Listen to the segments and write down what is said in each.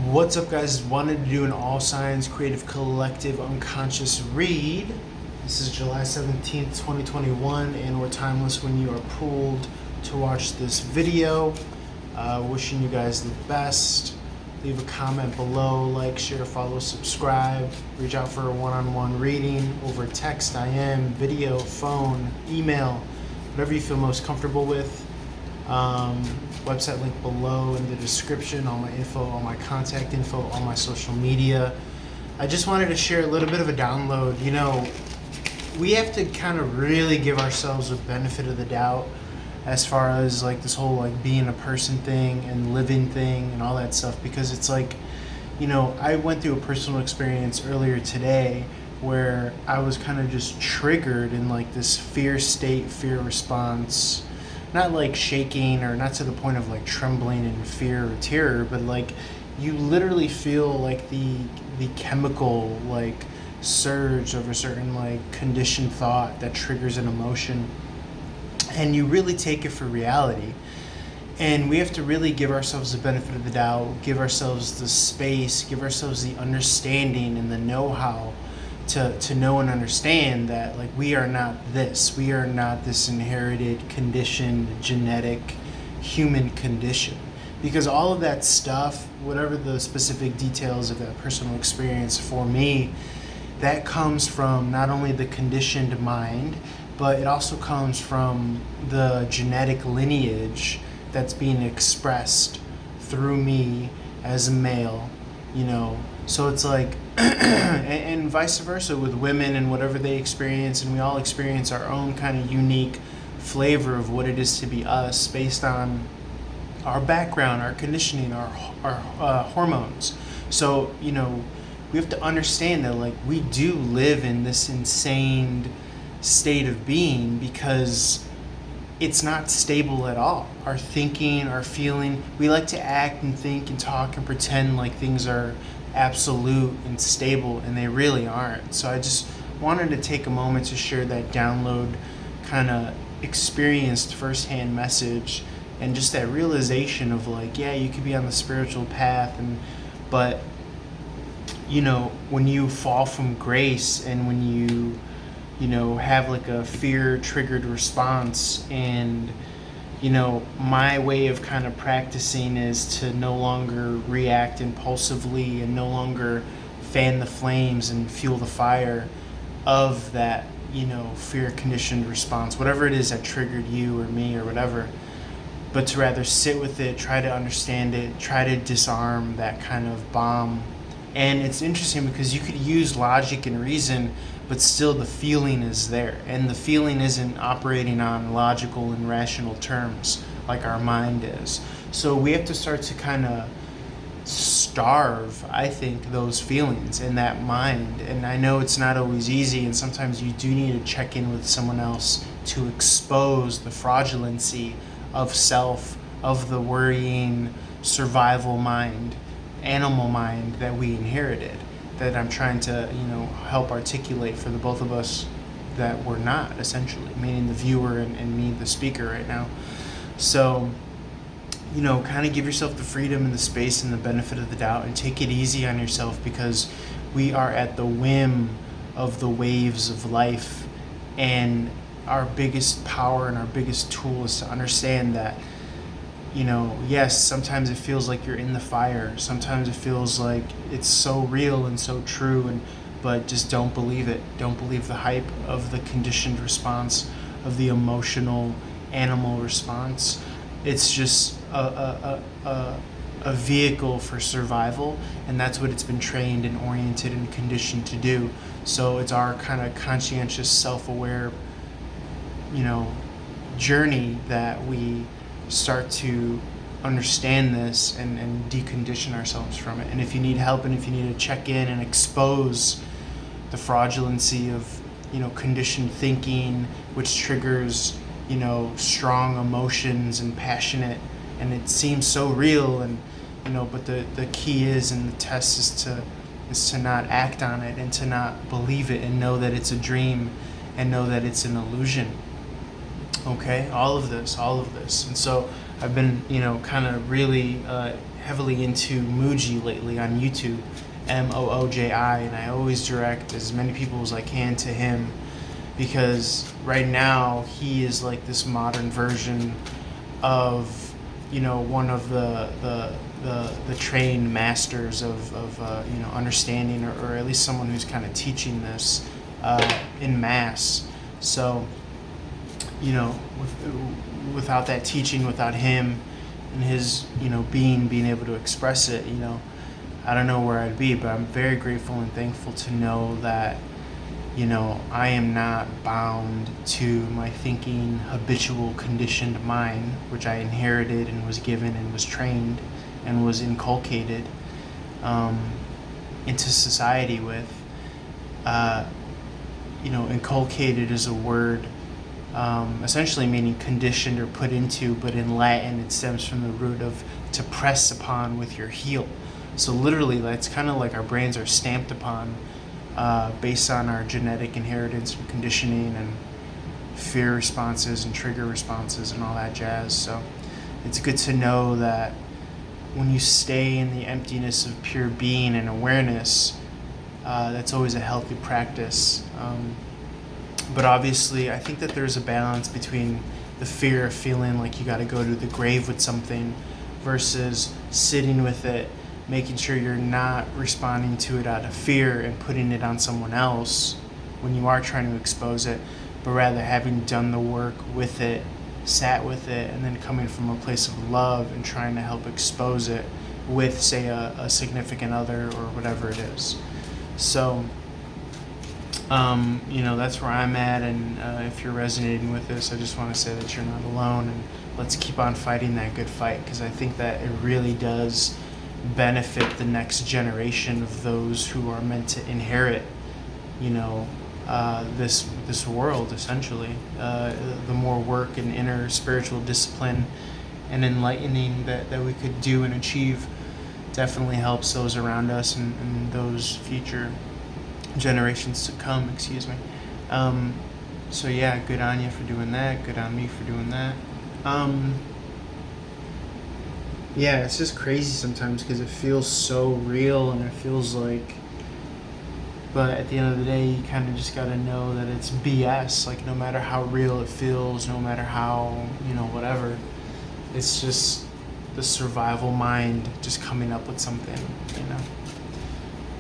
What's up, guys? Wanted to do an All Science Creative Collective Unconscious read. This is July 17th, 2021, and we're timeless when you are pulled to watch this video. Wishing you guys the best. Leave a comment below, like, share, follow, subscribe. Reach out for a one-on-one reading over text, IM, video, phone, email, whatever you feel most comfortable with. Website link below in the description, all my info, all my contact info, all my social media. I just wanted to share a little bit of a download. We have to kind of really give ourselves a benefit of the doubt as far as like this whole like being a person thing and living thing and all that stuff, because it's like, I went through a personal experience earlier today where I was kind of just triggered in like this fear state, fear response. Not like shaking, or not to the point of like trembling in fear or terror, but like you literally feel like the chemical like surge of a certain like conditioned thought that triggers an emotion, and you really take it for reality. And we have to really give ourselves the benefit of the doubt, give ourselves the space, give ourselves the understanding and the know-how to know and understand that like we are not this inherited, conditioned, genetic human condition. Because all of that stuff, whatever the specific details of that personal experience for me, that comes from not only the conditioned mind, but it also comes from the genetic lineage that's being expressed through me as a male, So it's like, and vice versa with women and whatever they experience, and we all experience our own kind of unique flavor of what it is to be us based on our background, our conditioning, our hormones. So, we have to understand that like we do live in this insane state of being because it's not stable at all. Our thinking, our feeling, we like to act and think and talk and pretend like things are absolute and stable, and they really aren't. So I just wanted to take a moment to share that download, kind of experienced firsthand message, and just that realization of like, yeah, you could be on the spiritual path, but when you fall from grace, and when you have like a fear triggered response, and my way of kind of practicing is to no longer react impulsively and no longer fan the flames and fuel the fire of that, fear conditioned response, whatever it is that triggered you or me or whatever, but to rather sit with it, try to understand it, try to disarm that kind of bomb. And it's interesting because you could use logic and reason, but still the feeling is there. And the feeling isn't operating on logical and rational terms like our mind is. So we have to start to kind of starve, I think, those feelings and that mind. And I know it's not always easy, and sometimes you do need to check in with someone else to expose the fraudulency of self, of the worrying survival mind, animal mind that we inherited, that I'm trying to help articulate for the both of us that we're not, essentially, meaning the viewer and me, the speaker right now. So kind of give yourself the freedom and the space and the benefit of the doubt, and take it easy on yourself, because we are at the whim of the waves of life. And our biggest power and our biggest tool is to understand that yes, sometimes it feels like you're in the fire. Sometimes it feels like it's so real and so true, but just don't believe it. Don't believe the hype of the conditioned response, of the emotional animal response. It's just a vehicle for survival, and that's what it's been trained and oriented and conditioned to do. So it's our kind of conscientious, self-aware, journey that we start to understand this and decondition ourselves from it. And if you need help, and if you need to check in and expose the fraudulency of conditioned thinking, which triggers strong emotions and passionate, and it seems so real, and but the key is, and the test is to not act on it, and to not believe it, and know that it's a dream, and know that it's an illusion. Okay, all of this. And so I've been, kind of really heavily into Mooji lately on YouTube, Mooji, and I always direct as many people as I can to him, because right now he is like this modern version of, one of the trained masters of understanding, or at least someone who's kind of teaching this in mass. So, without that teaching, without him and his, being able to express it, I don't know where I'd be, but I'm very grateful and thankful to know that, I am not bound to my thinking, habitual, conditioned mind, which I inherited and was given and was trained and was inculcated into society with. Inculcated is a word essentially meaning conditioned or put into, but in Latin it stems from the root of to press upon with your heel. So literally, that's kind of like our brains are stamped upon based on our genetic inheritance and conditioning and fear responses and trigger responses and all that jazz. So it's good to know that when you stay in the emptiness of pure being and awareness, that's always a healthy practice. But obviously, I think that there's a balance between the fear of feeling like you got to go to the grave with something versus sitting with it, making sure you're not responding to it out of fear and putting it on someone else when you are trying to expose it, but rather having done the work with it, sat with it, and then coming from a place of love and trying to help expose it with, say, a significant other or whatever it is. So, that's where I'm at, and if you're resonating with this, I just want to say that you're not alone, and let's keep on fighting that good fight, because I think that it really does benefit the next generation of those who are meant to inherit, this world, essentially. The more work and inner spiritual discipline and enlightening that we could do and achieve definitely helps those around us and those future generations to come, So yeah, good on you for doing that, good on me for doing that. Yeah, it's just crazy sometimes because it feels so real and it feels like, but at the end of the day, you kind of just got to know that it's BS. Like, no matter how real it feels, no matter how, whatever, it's just the survival mind just coming up with something,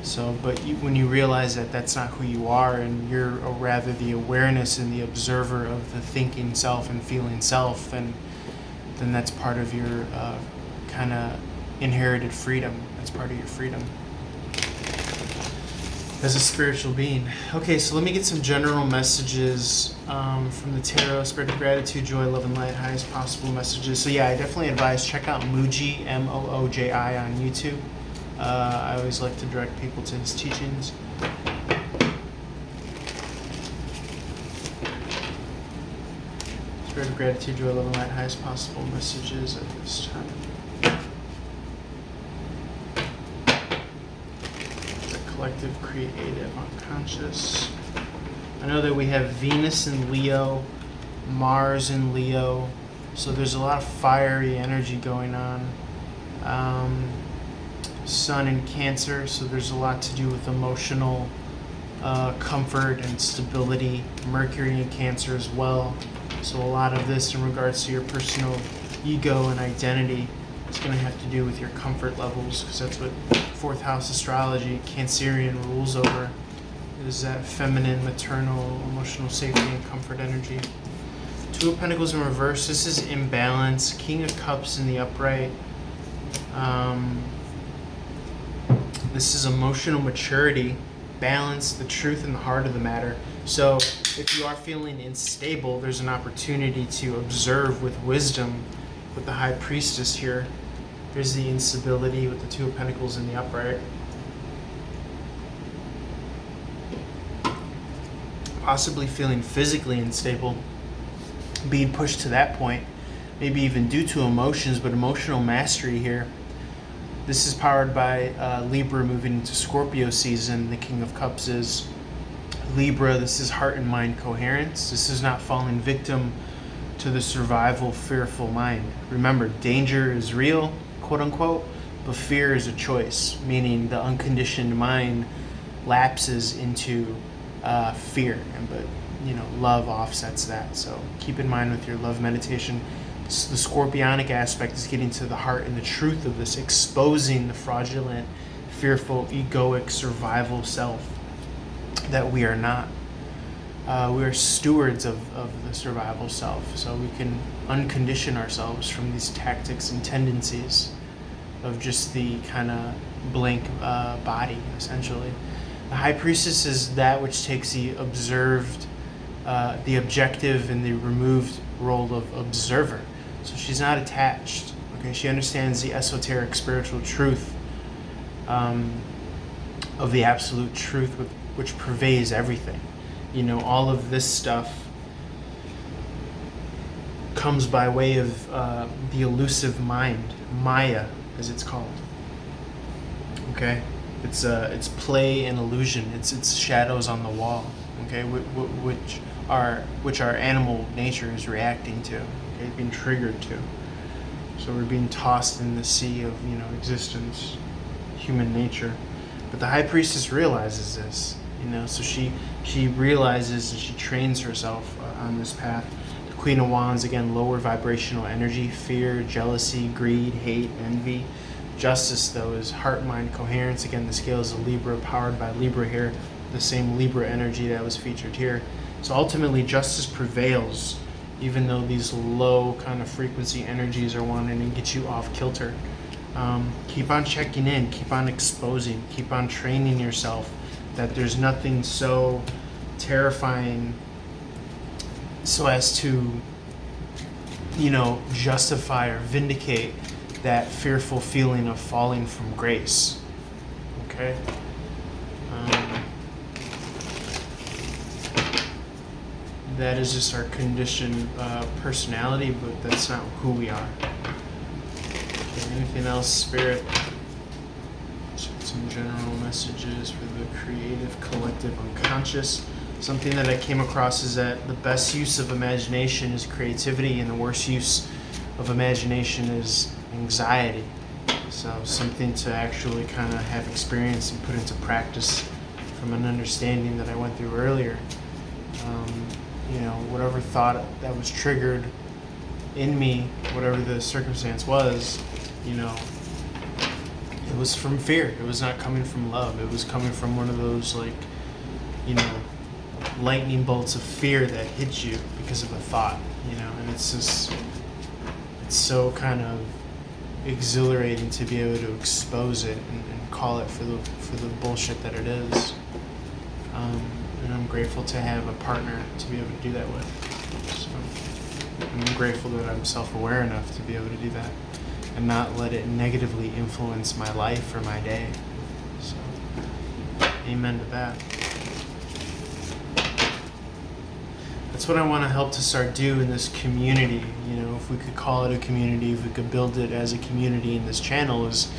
So, but when you realize that that's not who you are, and you're rather the awareness and the observer of the thinking self and feeling self, then that's part of your kind of inherited freedom. That's part of your freedom as a spiritual being. Okay, so let me get some general messages from the tarot. Spirit of gratitude, joy, love, and light, highest possible messages. So yeah, I definitely advise check out Mooji, Mooji on YouTube. I always like to direct people to his teachings. Spirit of gratitude, joy, love, and light, highest possible messages at this time. The collective, creative, unconscious. I know that we have Venus in Leo, Mars in Leo, so there's a lot of fiery energy going on. Sun in Cancer, so there's a lot to do with emotional comfort and stability. Mercury in Cancer as well, so a lot of this in regards to your personal ego and identity is going to have to do with your comfort levels, because that's what fourth house astrology, Cancerian, rules over, is that feminine, maternal, emotional safety and comfort energy. Two of Pentacles in reverse, this is imbalance. King of Cups in the upright. This is emotional maturity, balance, the truth and the heart of the matter. So if you are feeling unstable, there's an opportunity to observe with wisdom with the High Priestess here. There's the instability with the Two of Pentacles in the upright. Possibly feeling physically unstable, being pushed to that point, maybe even due to emotions, but emotional mastery here. This is powered by Libra moving into Scorpio season. The King of Cups is Libra. This is heart and mind coherence. This is not falling victim to the survival, fearful mind. Remember, danger is real, quote unquote, But fear is a choice, meaning the unconditioned mind lapses into fear, but love offsets that. So keep in mind with your love meditation, the scorpionic aspect is getting to the heart and the truth of this, exposing the fraudulent, fearful, egoic survival self that we are not. We are stewards of the survival self, so we can uncondition ourselves from these tactics and tendencies of just the kind of blank body, essentially. The high priestess is that which takes the observed, the objective, and the removed role of observer. So she's not attached. Okay, she understands the esoteric spiritual truth of the absolute truth which pervades everything. All of this stuff comes by way of the elusive mind, Maya, as it's called. Okay, it's play and illusion. It's shadows on the wall. Okay, which our animal nature is reacting to. Okay, being triggered to. So we're being tossed in the sea of existence, human nature. But the high priestess realizes this. So she realizes and she trains herself on this path. The Queen of Wands, again, lower vibrational energy, fear, jealousy, greed, hate, envy. Justice, though, is heart, mind, coherence. Again, the scale is a Libra, powered by Libra here, the same Libra energy that was featured here. So ultimately, justice prevails, even though these low kind of frequency energies are wanting to get you off kilter. Keep on checking in, keep on exposing, keep on training yourself that there's nothing so terrifying so as to, justify or vindicate that fearful feeling of falling from grace. Okay? That is just our conditioned personality, but that's not who we are. Okay, anything else, Spirit? Some general messages for the creative collective unconscious. Something that I came across is that the best use of imagination is creativity, and the worst use of imagination is anxiety. So something to actually kind of have experience and put into practice from an understanding that I went through earlier. Whatever thought that was triggered in me, whatever the circumstance was, it was from fear. It was not coming from love. It was coming from one of those lightning bolts of fear that hit you because of a thought, and it's so kind of exhilarating to be able to expose it and call it for the bullshit that it is. And I'm grateful to have a partner to be able to do that with. So I'm grateful that I'm self-aware enough to be able to do that and not let it negatively influence my life or my day. So, amen to that. That's what I want to help to start do in this community. If we could call it a community, if we could build it as a community in this channel, is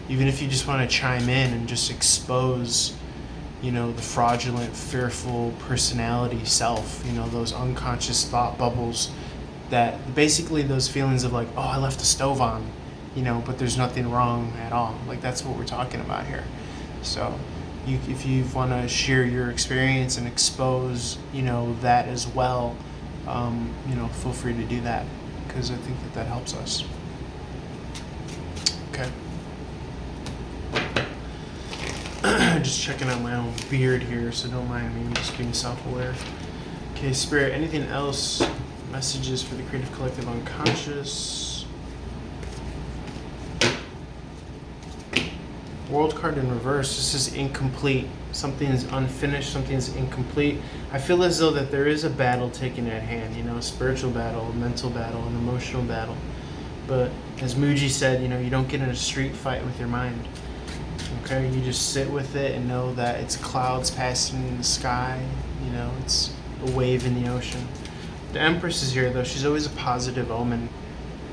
even if you just want to chime in and just expose, the fraudulent, fearful personality self, those unconscious thought bubbles, that basically those feelings of like, oh, I left the stove on, but there's nothing wrong at all. Like, that's what we're talking about here. So if you want to share your experience and expose, that as well, feel free to do that, because I think that helps us. Okay. Just checking out my own beard here, so don't mind me. I'm just being self-aware. Okay, Spirit, anything else? Messages for the creative collective unconscious. World card in reverse. This is incomplete. Something is unfinished. Something is incomplete. I feel as though that there is a battle taken at hand. A spiritual battle, a mental battle, an emotional battle. But as Muji said, you don't get in a street fight with your mind. Okay, you just sit with it and know that it's clouds passing in the sky. It's a wave in the ocean. The Empress is here, though. She's always a positive omen.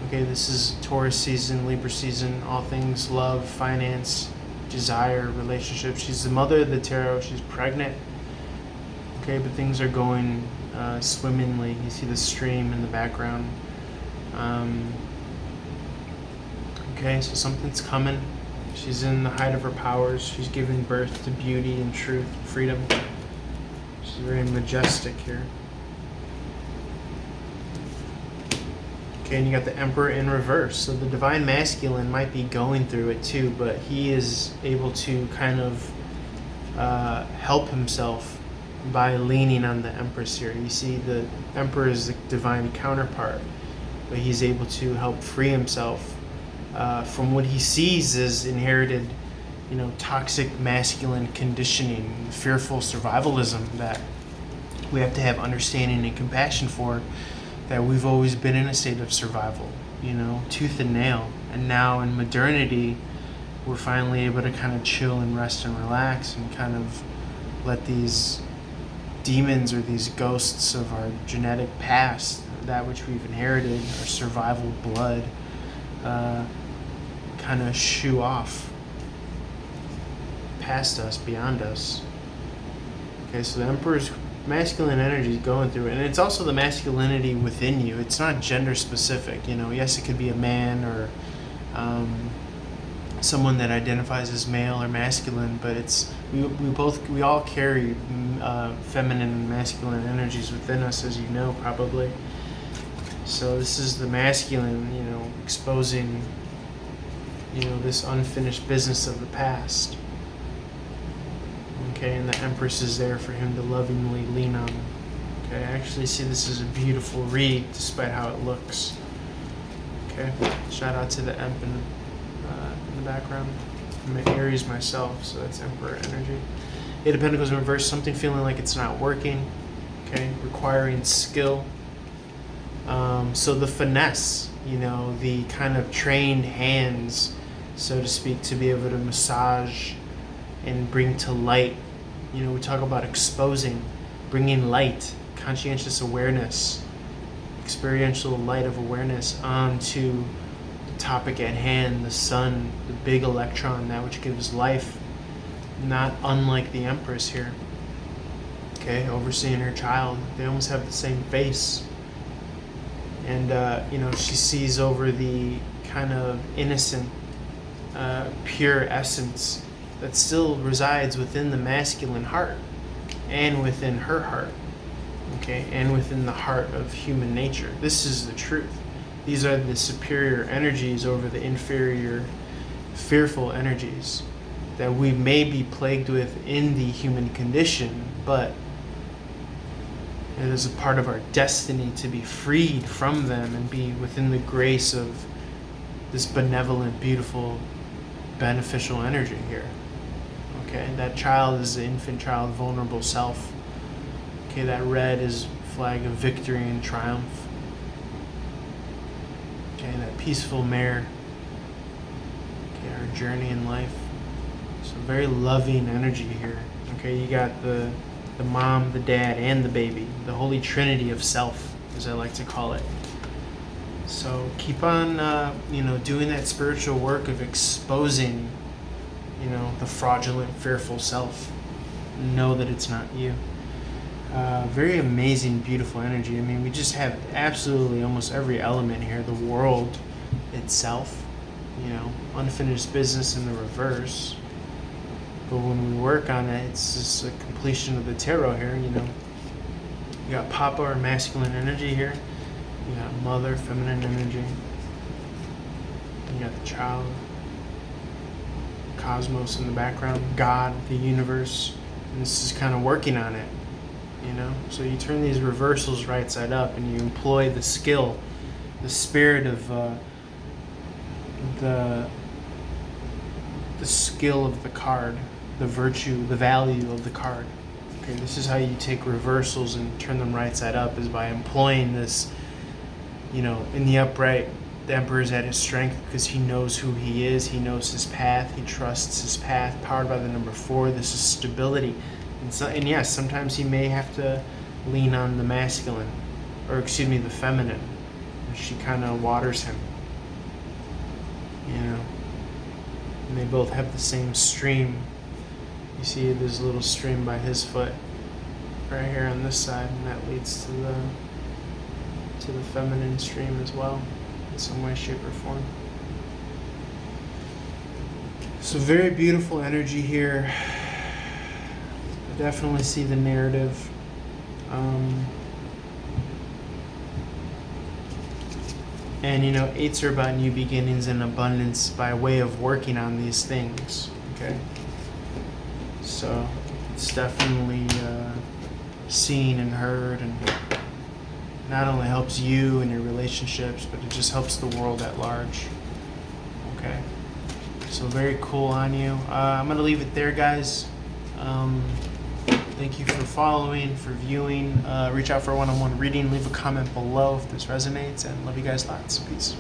Okay, this is Taurus season, Libra season, all things love, finance, desire, relationships. She's the mother of the tarot. She's pregnant. Okay, but things are going swimmingly. You see the stream in the background. Okay, so something's coming. She's in the height of her powers. She's giving birth to beauty and truth, freedom. She's very majestic here. Okay, and you got the Emperor in reverse. So the Divine Masculine might be going through it too, but he is able to kind of help himself by leaning on the Empress here. You see, the Emperor is the divine counterpart, but he's able to help free himself from what he sees as inherited, toxic masculine conditioning, fearful survivalism that we have to have understanding and compassion for, that we've always been in a state of survival, tooth and nail. And now in modernity, we're finally able to kind of chill and rest and relax and kind of let these demons or these ghosts of our genetic past, that which we've inherited, our survival blood, kind of shoo off past us, beyond us. Okay, so the Emperor's masculine energy is going through it, and it's also the masculinity within you. It's not gender specific. Yes, it could be a man or someone that identifies as male or masculine, but it's we all carry feminine and masculine energies within us, as you know, probably. So this is the masculine, exposing, this unfinished business of the past. Okay, and the Empress is there for him to lovingly lean on. Okay, I actually see this as a beautiful read, despite how it looks. Okay, shout out to the Emp in the background. I'm an Aries myself, so that's Emperor energy. Eight of Pentacles in reverse, something feeling like it's not working. Okay, requiring skill. So the finesse, the kind of trained hands, so to speak, to be able to massage and bring to light. We talk about exposing, bringing light, conscientious awareness, experiential light of awareness onto the topic at hand, the sun, the big electron, that which gives life, not unlike the Empress here. Okay, overseeing her child. They almost have the same face. And, she sees over the kind of innocent, pure essence that still resides within the masculine heart and within her heart, okay, and within the heart of human nature. This is the truth. These are the superior energies over the inferior, fearful energies that we may be plagued with in the human condition, but it is a part of our destiny to be freed from them and be within the grace of this benevolent, beautiful, beneficial energy here. Okay, that child is the infant child, vulnerable self. Okay, that red is flag of victory and triumph. Okay, that peaceful mare. Okay, our journey in life. So very loving energy here. Okay, you got the mom, the dad, and the baby. The holy trinity of self, as I like to call it. So keep on, doing that spiritual work of exposing, the fraudulent, fearful self. Know that it's not you. Very amazing, beautiful energy. I mean, we just have absolutely almost every element here. The world itself, unfinished business in the reverse. But when we work on it, it's just a completion of the tarot here, You got Papa or masculine energy here. You got Mother, feminine energy. You got the child. Cosmos in the background. God, the universe. And this is kind of working on it, So you turn these reversals right side up and you employ the skill, the spirit of the skill of the card, the virtue, the value of the card. Okay, this is how you take reversals and turn them right side up, is by employing this, in the upright. The Emperor is at his strength because he knows who he is, he knows his path, he trusts his path, powered by the number 4. This is stability. And yes, sometimes he may have to lean on the masculine, or the feminine. She kind of waters him, And they both have the same stream. You see there's a little stream by his foot right here on this side, and that leads to the feminine stream as well, in some way, shape, or form. So very beautiful energy here. I definitely see the narrative. And you know, eights are about new beginnings and abundance by way of working on these things. Okay. So it's definitely seen and heard, and not only helps you and your relationships, but it just helps the world at large. Okay. So very cool on you. I'm going to leave it there, guys. Thank you for following, for viewing. Reach out for a one-on-one reading. Leave a comment below if this resonates, and love you guys lots. Peace.